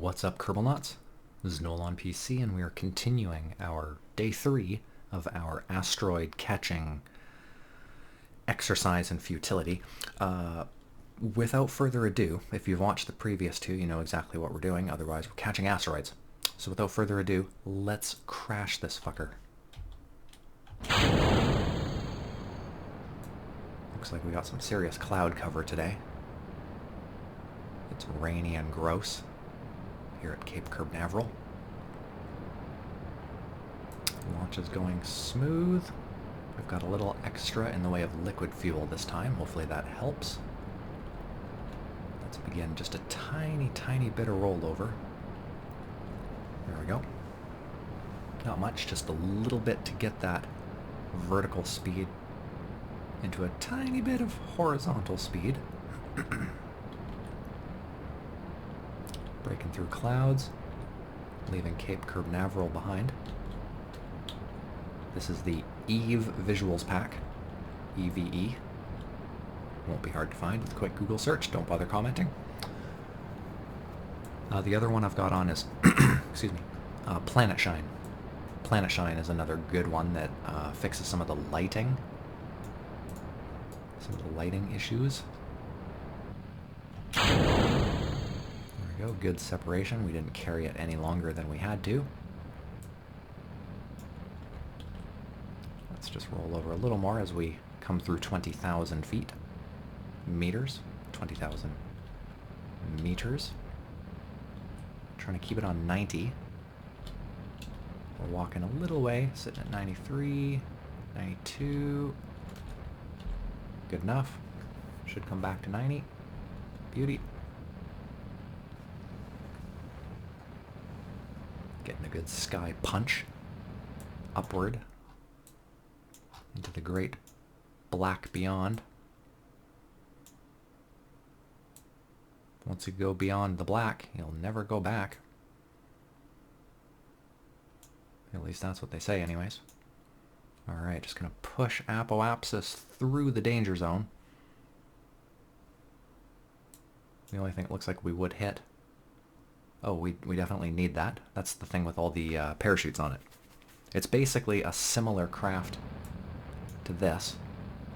What's up, Kerbal Nuts? This is NOELonPC, and we are continuing our day 3 of our asteroid catching exercise and futility. Without further ado, if you've watched the previous two, you know exactly what we're doing. Otherwise, we're catching asteroids. So without further ado, let's crash this fucker. Looks like we got some serious cloud cover today. It's rainy and gross here at Cape Canaveral. Launch is going smooth. We've got a little extra in the way of liquid fuel this time. Hopefully that helps. Let's begin just a tiny, tiny bit of rollover. There we go. Not much, just a little bit to get that vertical speed into a tiny bit of horizontal speed. Breaking through clouds, leaving Cape Canaveral behind. This is the EVE Visuals Pack, EVE. Won't be hard to find with a quick Google search, don't bother commenting. The other one I've got on is, excuse me, Planet Shine. Planet Shine is another good one that fixes some of the lighting issues. There we go, good separation. We didn't carry it any longer than we had to. Let's just roll over a little more as we come through 20,000 feet. Meters. 20,000 meters. Trying to keep it on 90. We're walking a little way, sitting at 93, 92. Good enough. Should come back to 90. Beauty. Getting a good sky punch upward into the great black beyond. Once you go beyond the black, you'll never go back. At least that's what they say anyways. Alright, just gonna push apoapsis through the danger zone. The only thing it looks like we would hit. Oh, we definitely need that. That's the thing with all the parachutes on it. It's basically a similar craft to this,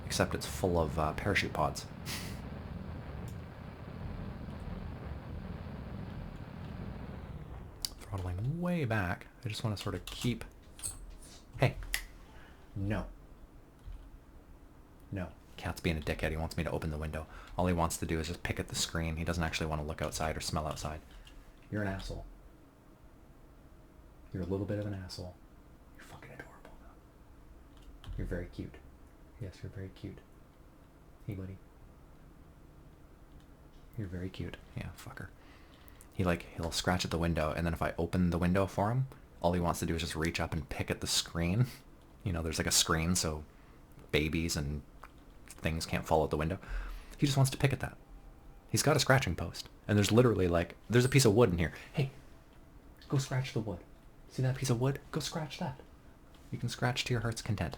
except it's full of parachute pods. Throttling way back. I just want to sort of keep... Hey! No. No. Cat's being a dickhead. He wants me to open the window. All he wants to do is just pick at the screen. He doesn't actually want to look outside or smell outside. You're an asshole. You're a little bit of an asshole. You're fucking adorable. You're very cute. Yes, you're very cute. Hey, buddy. You're very cute. Yeah, fucker. He'll scratch at the window, and then if I open the window for him, all he wants to do is just reach up and pick at the screen. You know, there's like a screen so babies and things can't fall out the window. He just wants to pick at that. He's got a scratching post. And there's literally there's a piece of wood in here. Hey, go scratch the wood. See that piece of wood? Go scratch that. You can scratch to your heart's content.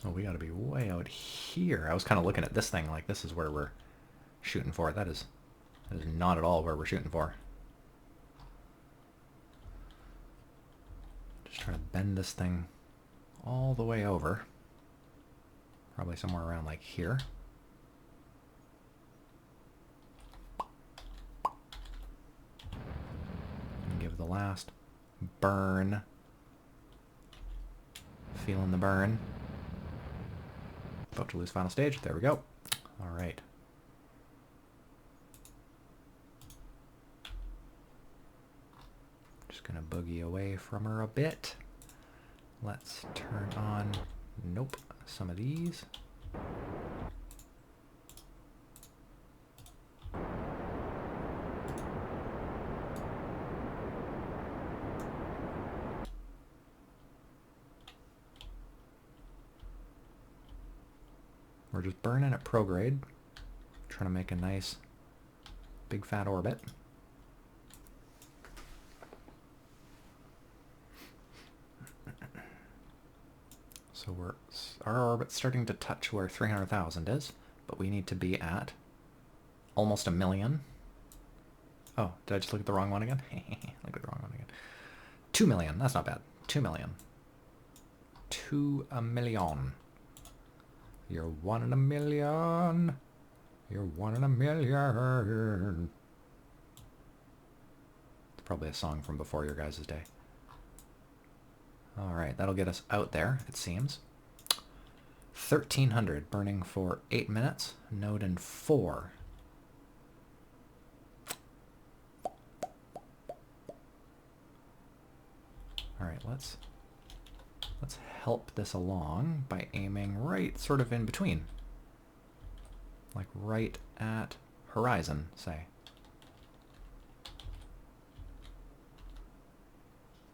Oh, we gotta be way out here. I was kind of looking at this thing like this is where we're shooting for. That is not at all where we're shooting for. Just trying to bend this thing all the way over. Probably somewhere around like here. And give the last burn. Feeling the burn. About to lose final stage. There we go. All right. Just gonna boogie away from her a bit. Let's turn on, nope, some of these. We're just burning at prograde, trying to make a nice big fat orbit. So So our orbit's starting to touch where 300,000 is, but we need to be at almost 1 million. Oh, did I just look at the wrong one again? Look at the wrong one again. 2 million, that's not bad. 2 million. 2 a million. You're 1 in a million. You're 1 in a million. It's probably a song from before your guys' day. Alright, that'll get us out there, it seems. 1300, burning for 8 minutes. Node in 4. Alright, let's help this along by aiming right sort of in between. Like right at horizon, say.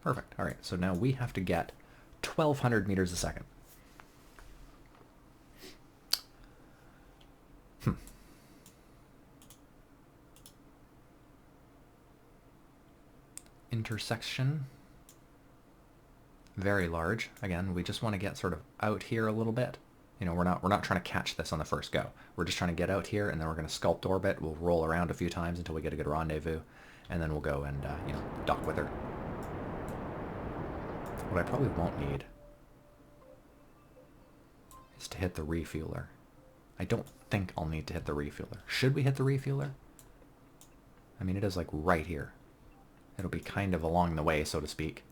Perfect. Alright, so now we have to get 1,200 meters a second. Intersection. Very large. Again, we just want to get sort of out here a little bit. You know, we're not trying to catch this on the first go. We're just trying to get out here, and then we're going to sculpt orbit. We'll roll around a few times until we get a good rendezvous, and then we'll go and you know, dock with her. What I probably won't need is to hit the refueler. I don't think I'll need to hit the refueler. Should we hit the refueler? I mean, it is like right here. It'll be kind of along the way, so to speak.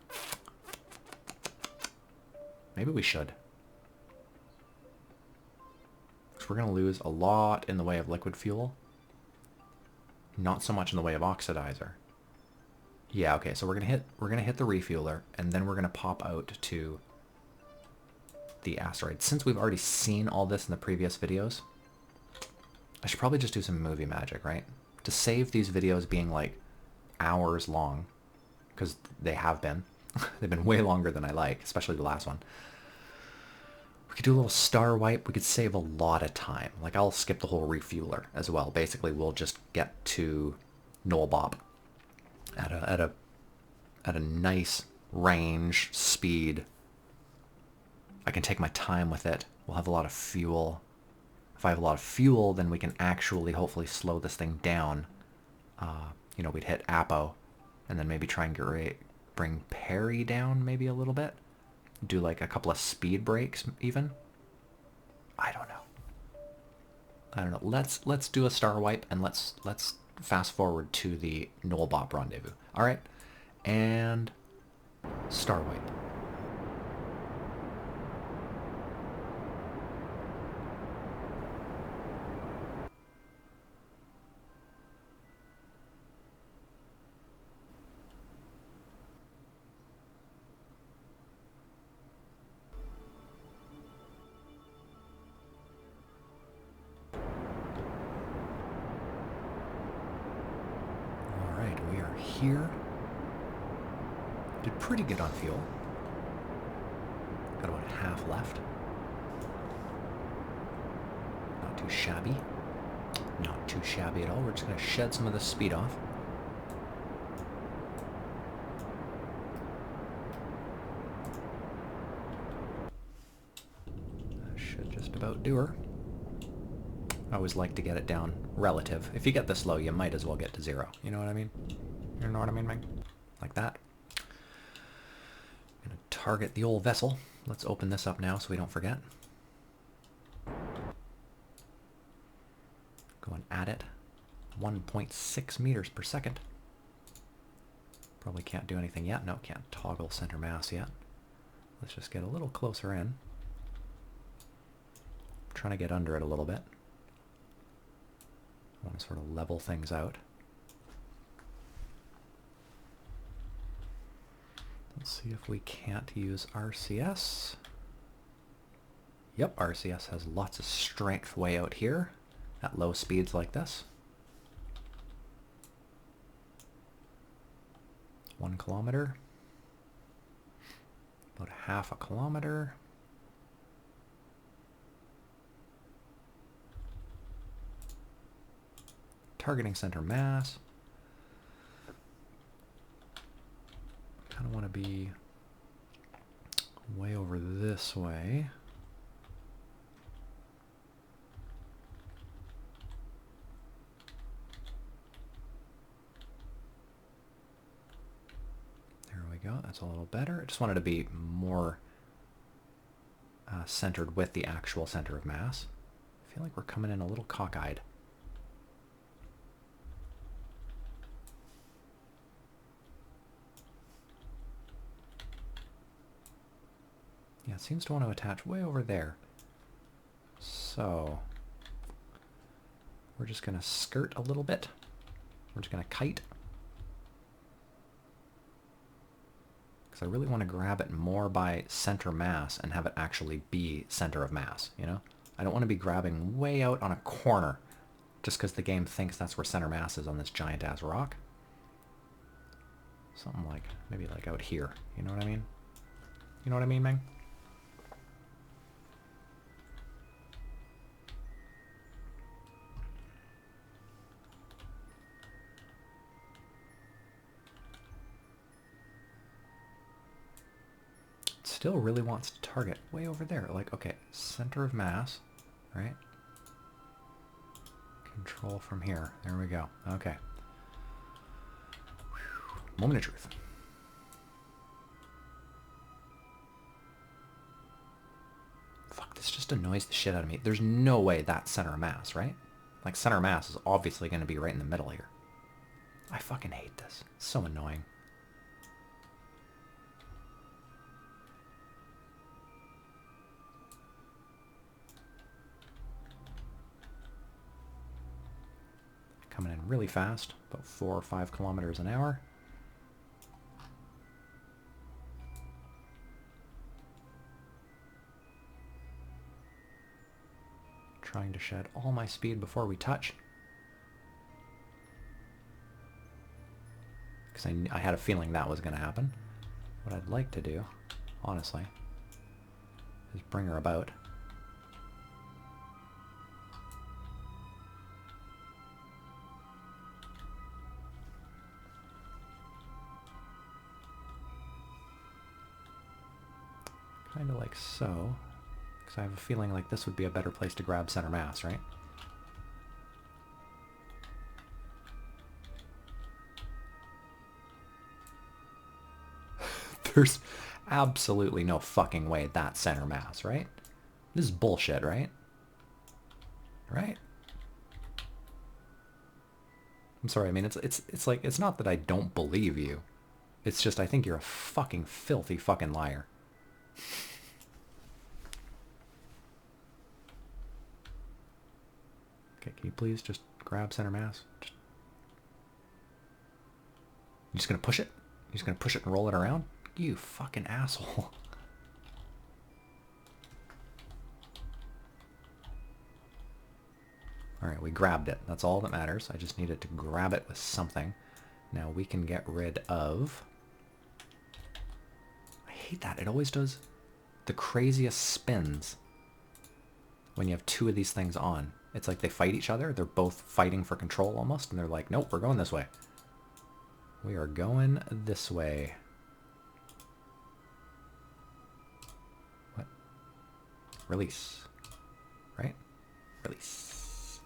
Maybe we should. Because we're going to lose a lot in the way of liquid fuel. Not so much in the way of oxidizer. Yeah, okay, so we're gonna hit the refueler, and then we're gonna pop out to the asteroid. Since we've already seen all this in the previous videos, I should probably just do some movie magic, right? To save these videos being like hours long, because they have been. They've been way longer than I like, especially the last one. We could do a little star wipe. We could save a lot of time. Like, I'll skip the whole refueler as well. Basically, we'll just get to NOELBOP at a nice range, speed. I can take my time with it. We'll have a lot of fuel. If I have a lot of fuel, then we can actually hopefully slow this thing down. You know, we'd hit Apo, and then maybe try and bring Perry down maybe a little bit. Do like a couple of speed breaks even. I don't know. Let's do a star wipe, and let's fast forward to the NOELBOP rendezvous. All right, and star wipe. Here. Did pretty good on fuel. Got about half left. Not too shabby. Not too shabby at all. We're just going to shed some of the speed off. That should just about do her. I always like to get it down relative. If you get this low, you might as well get to 0. You know what I mean? You know what I mean, Mike? Like that. I'm going to target the old vessel. Let's open this up now so we don't forget. Going at it. 1.6 meters per second. Probably can't do anything yet. No, can't toggle center mass yet. Let's just get a little closer in. I'm trying to get under it a little bit. I want to sort of level things out. Let's see if we can't use RCS. Yep, RCS has lots of strength way out here at low speeds like this. 1 kilometer. About half a kilometer. Targeting center mass. Kind of want to be way over this way. There we go. That's a little better. I just wanted to be more centered with the actual center of mass. I feel like we're coming in a little cockeyed. Yeah, it seems to want to attach way over there. So we're just going to skirt a little bit. We're just going to kite. Because I really want to grab it more by center mass and have it actually be center of mass, you know? I don't want to be grabbing way out on a corner just because the game thinks that's where center mass is on this giant-ass rock. Something like, maybe like out here, you know what I mean? You know what I mean, Meng? Still really wants to target way over there. Like, okay, center of mass, right? Control from here. There we go. Okay. Whew. Moment of truth. Fuck, this just annoys the shit out of me. There's no way that's center of mass, right? Like, center of mass is obviously going to be right in the middle here. I fucking hate this. It's so annoying. Coming in really fast, about 4 or 5 kilometers an hour. Trying to shed all my speed before we touch. Because I had a feeling that was going to happen. What I'd like to do, honestly, is bring her about. Kind of like so, because I have a feeling like this would be a better place to grab center mass, right? There's absolutely no fucking way that's center mass, right? This is bullshit, right? Right? I'm sorry, I mean, it's like, it's not that I don't believe you. It's just I think you're a fucking filthy fucking liar. Okay, can you please just grab center mass? You just gonna push it? You're just gonna push it and roll it around? You fucking asshole. Alright, we grabbed it. That's all that matters. I just needed to grab it with something. Now we can get rid of... I hate that. It always does the craziest spins when you have two of these things on. It's like they fight each other. They're both fighting for control almost, and they're like, nope, we're going this way. We are going this way. What? Release. Right? Release.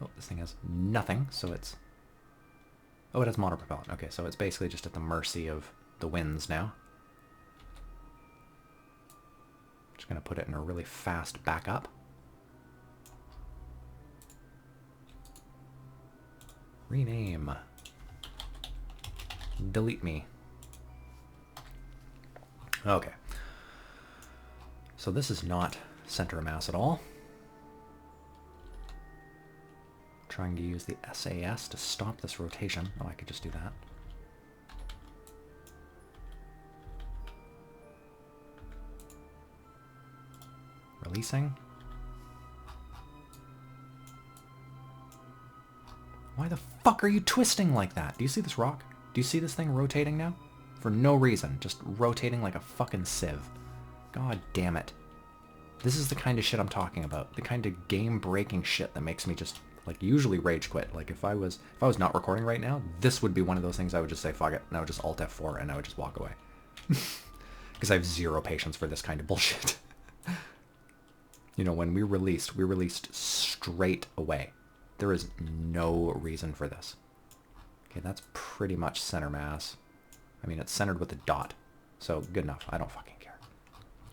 Oh, this thing has nothing, so it's... Oh, it has monopropellant. Okay, so it's basically just at the mercy of the winds now. Just going to put it in a really fast backup. Rename. Delete me. Okay. So this is not center of mass at all. Trying to use the SAS to stop this rotation. Oh, I could just do that. Releasing. Why the fuck are you twisting like that? Do you see this rock? Do you see this thing rotating now? For no reason. Just rotating like a fucking sieve. God damn it. This is the kind of shit I'm talking about. The kind of game-breaking shit that makes me just, like, usually rage quit. Like, if I was not recording right now, this would be one of those things I would just say, fuck it, and I would just Alt F4 and I would just walk away. Because I have zero patience for this kind of bullshit. You know, when we released straight away. There is no reason for this. Okay, that's pretty much center mass. I mean, it's centered with a dot. So, good enough. I don't fucking care.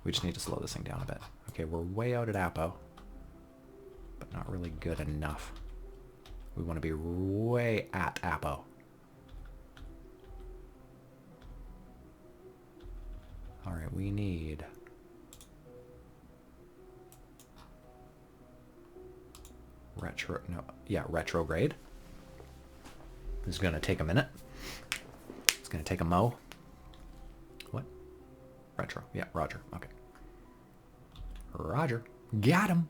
We just need to slow this thing down a bit. Okay, we're way out at Apo. But not really good enough. We want to be way at Apo. Alright, we need... retrograde. This is going to take a minute. It's going to take a mo. What? Retro. Yeah, Roger. Okay. Roger. Got him.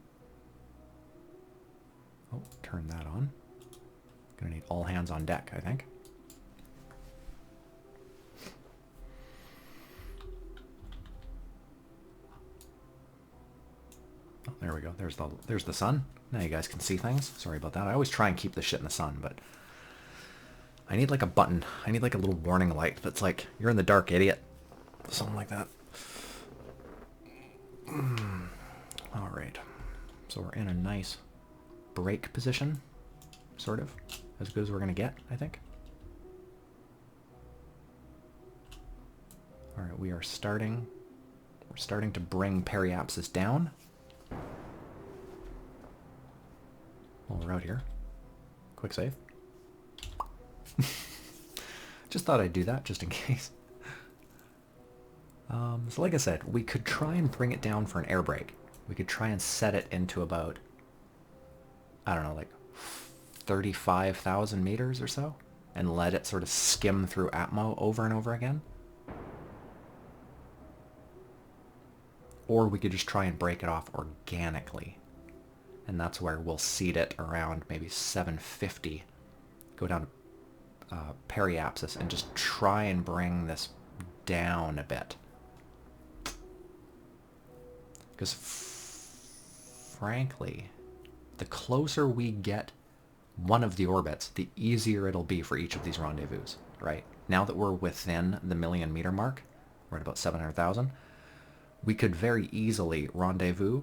Oh, turn that on. Gonna need all hands on deck, I think. Oh, there we go. There's the sun. Now you guys can see things. Sorry about that. I always try and keep the shit in the sun, but I need like a button. I need like a little warning light that's like, you're in the dark, idiot. Something like that. Alright. So we're in a nice brake position. Sort of. As good as we're going to get, I think. Alright, we are starting. We're starting to bring periapsis down. While we're out here. Quick save. Just thought I'd do that, just in case. So like I said, we could try and bring it down for an air brake. We could try and set it into about, I don't know, like 35,000 meters or so, and let it sort of skim through Atmo over and over again. Or we could just try and break it off organically. And that's where we'll seed it around maybe 750. Go down to periapsis and just try and bring this down a bit. Because frankly, the closer we get one of the orbits, the easier it'll be for each of these rendezvous, right? Now that we're within the 1,000,000 meter mark, we're at about 700,000, we could very easily rendezvous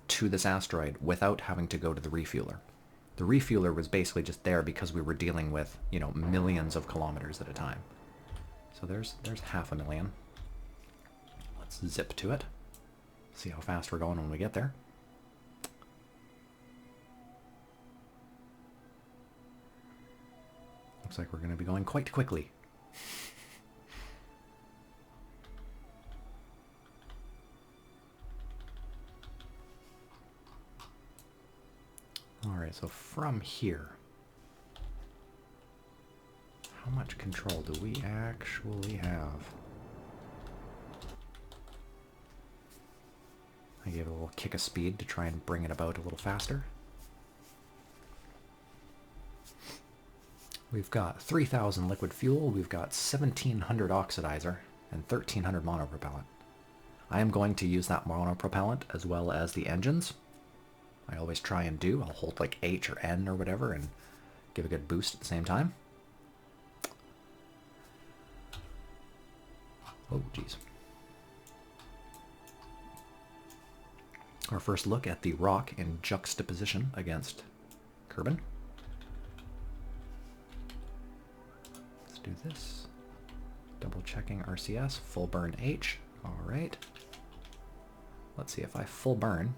to this asteroid without having to go to the refueler. The refueler was basically just there because we were dealing with, you know, millions of kilometers at a time. So there's 500,000. Let's zip to it. See how fast we're going when we get there. Looks like we're going to be going quite quickly. Alright, so from here, how much control do we actually have? I gave it a little kick of speed to try and bring it about a little faster. We've got 3,000 liquid fuel, we've got 1,700 oxidizer, and 1,300 monopropellant. I am going to use that monopropellant as well as the engines. I always try and do. I'll hold like H or N or whatever and give a good boost at the same time. Oh, geez. Our first look at the rock in juxtaposition against Kerbal. Let's do this. Double checking RCS, full burn H. All right. Let's see if I full burn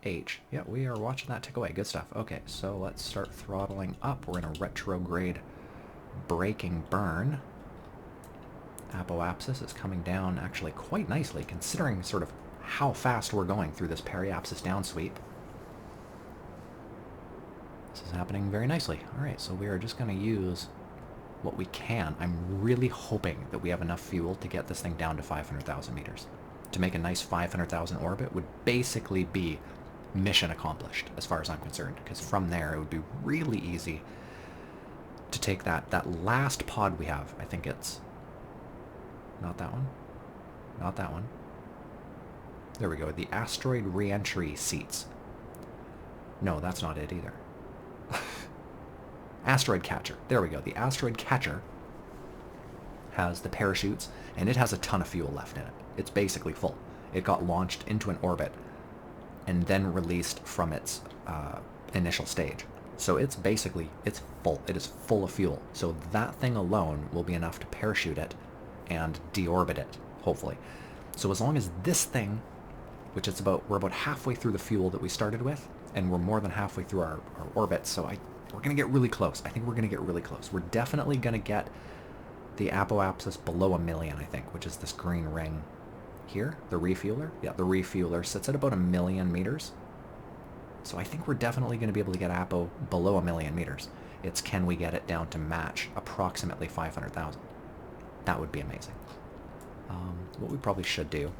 H. Yeah, we are watching that tick away. Good stuff. Okay, so let's start throttling up. We're in a retrograde braking burn. Apoapsis is coming down actually quite nicely, considering sort of how fast we're going through this periapsis downsweep. This is happening very nicely. Alright, so we are just going to use what we can. I'm really hoping that we have enough fuel to get this thing down to 500,000 meters. To make a nice 500,000 orbit would basically be mission accomplished, as far as I'm concerned, because from there it would be really easy to take that last pod we have. I think it's not that one, not that one. There we go, the asteroid re-entry seats. No, that's not it either. Asteroid catcher. There we go, the asteroid catcher. has the parachutes, and it has a ton of fuel left in it. It's basically full. It got launched into an orbit and then released from its initial stage. So it's basically, it's full. It is full of fuel. So that thing alone will be enough to parachute it and deorbit it, hopefully. So as long as this thing, which is we're about halfway through the fuel that we started with, and we're more than halfway through our orbit, so we're going to get really close. I think we're going to get really close. We're definitely going to get the apoapsis below 1 million, I think, which is this green ring here, the refueler. Yeah, the refueler sits at about 1 million meters. So I think we're definitely going to be able to get apo below 1 million meters. It's can we get it down to match approximately 500,000. That would be amazing. What we probably should do,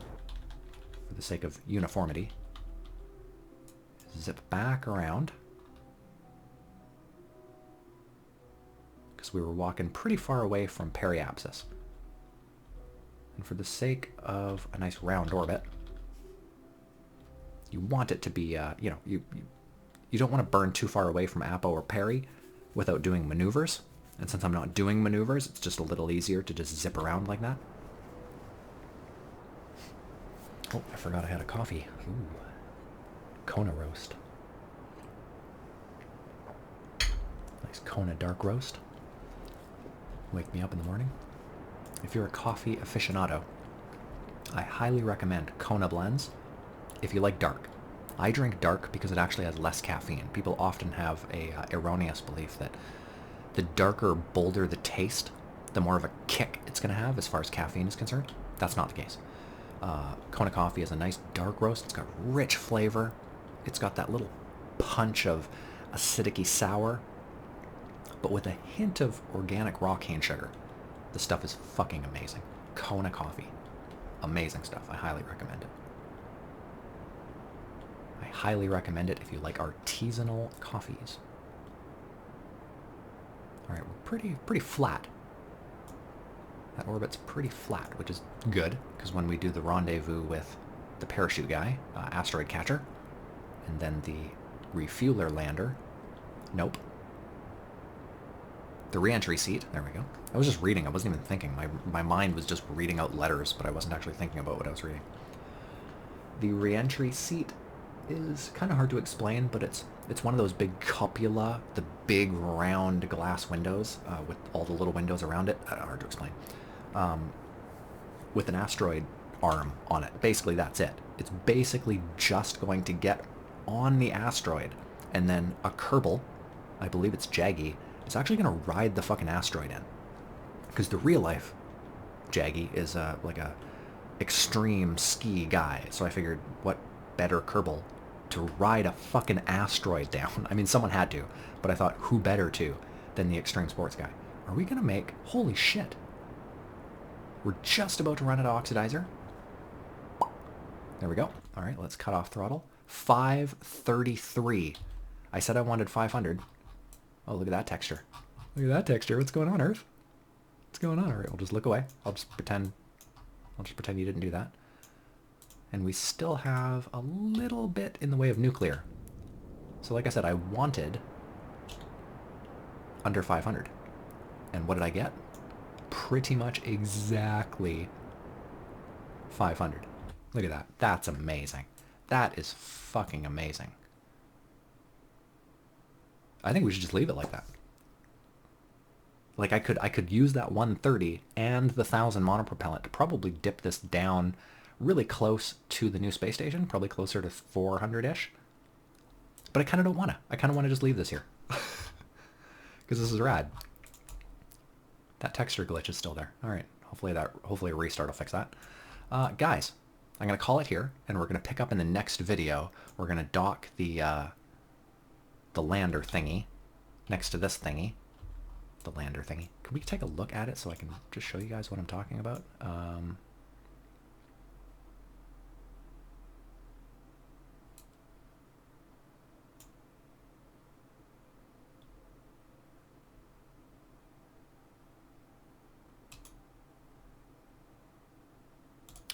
for the sake of uniformity, is zip back around. Because we were walking pretty far away from periapsis. And for the sake of a nice round orbit, you want it to be, you know, you don't want to burn too far away from apo or peri without doing maneuvers. And since I'm not doing maneuvers, it's just a little easier to just zip around like that. Oh, I forgot I had a coffee. Ooh. Kona roast. Nice Kona dark roast. Wake me up in the morning. If you're a coffee aficionado, I highly recommend Kona blends if you like dark. I drink dark because it actually has less caffeine. People often have a erroneous belief that the darker, bolder the taste, the more of a kick it's going to have as far as caffeine is concerned. That's not the case. Kona coffee is a nice dark roast. It's got rich flavor. It's got that little punch of acidic-y sour, but with a hint of organic raw cane sugar. The stuff is fucking amazing. Kona coffee. Amazing stuff. I highly recommend it. I highly recommend it if you like artisanal coffees. Alright, we're pretty flat. That orbit's pretty flat, which is good, because when we do the rendezvous with the parachute guy, Asteroid Catcher, and then the refueler lander, nope. The re-entry seat, there we go. I was just reading, I wasn't even thinking. My mind was just reading out letters, but I wasn't actually thinking about what I was reading. The re-entry seat is kind of hard to explain, but it's one of those big cupola, the big round glass windows with all the little windows around it. Hard to explain. With an asteroid arm on it. Basically, that's it. It's basically just going to get on the asteroid, and then a Kerbal, I believe it's Jaggy, is actually going to ride the fucking asteroid in. Because the real life Jaggy is like a extreme ski guy, so I figured what better Kerbal to ride a fucking asteroid down. I mean, someone had to, but I thought who better to than the extreme sports guy. Are we going to make... Holy shit. We're just about to run out of oxidizer. There we go. All right, let's cut off throttle. 533. I said I wanted 500. Oh, look at that texture. Look at that texture. What's going on, Earth? What's going on? All right, we'll just look away. I'll just pretend you didn't do that. And we still have a little bit in the way of nuclear. So like I said, I wanted under 500. And what did I get? Pretty much exactly 500. Look at that. That's amazing. That is fucking amazing. I think we should just leave it like that. Like I could use that 130 and the 1000 monopropellant to probably dip this down really close to the new space station, probably closer to 400-ish. But I kind of don't want to. I kind of want to just leave this here. Because this is rad. That texture glitch is still there. All right. Hopefully a restart will fix that. Guys, I'm going to call it here, and we're going to pick up in the next video. We're going to dock the lander thingy next to this thingy. The lander thingy. Can we take a look at it so I can just show you guys what I'm talking about?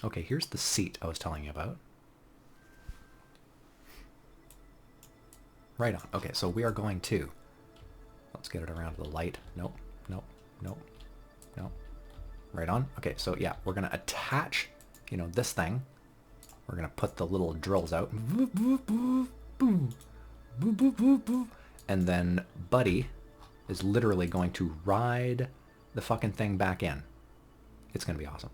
Okay, here's the seat I was telling you about. Right on. Okay, so we are going to... Let's get it around to the light. Nope, nope, nope, nope. Right on. Okay, so yeah, we're going to attach, you know, this thing. We're going to put the little drills out. And then Buddy is literally going to ride the fucking thing back in. It's going to be awesome.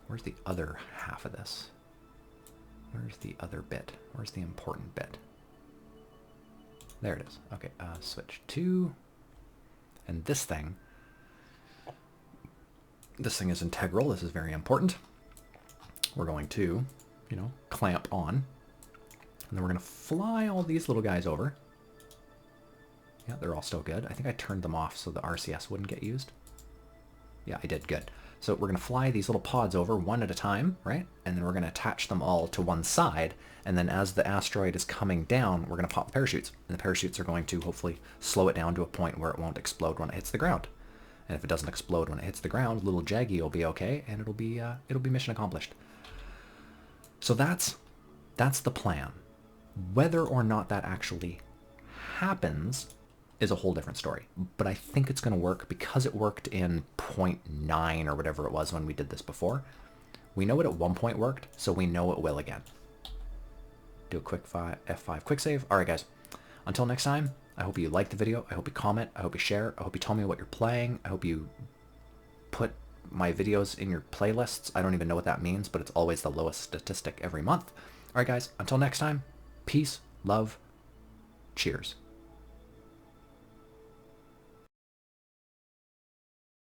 Where's the other half of this? Where's the other bit? Where's the important bit? There it is. Okay, switch to... And this thing is integral. This is very important. We're going to, you know, clamp on. And then we're going to fly all these little guys over. Yeah, they're all still good. I think I turned them off so the RCS wouldn't get used. Yeah, I did. Good. So we're going to fly these little pods over one at a time, right? And then we're going to attach them all to one side. And then as the asteroid is coming down, we're going to pop the parachutes. And the parachutes are going to hopefully slow it down to a point where it won't explode when it hits the ground. And if it doesn't explode when it hits the ground, little Jaggy will be okay, and it'll be mission accomplished. So that's the plan. Whether or not that actually happens is a whole different story. But I think it's going to work because it worked in 0.9 or whatever it was when we did this before. We know it at one point worked, so we know it will again. Do a quick F5 quick save. All right, guys. Until next time, I hope you like the video. I hope you comment. I hope you share. I hope you tell me what you're playing. I hope you put my videos in your playlists. I don't even know what that means, but it's always the lowest statistic every month. All right, guys. Until next time, peace, love, cheers.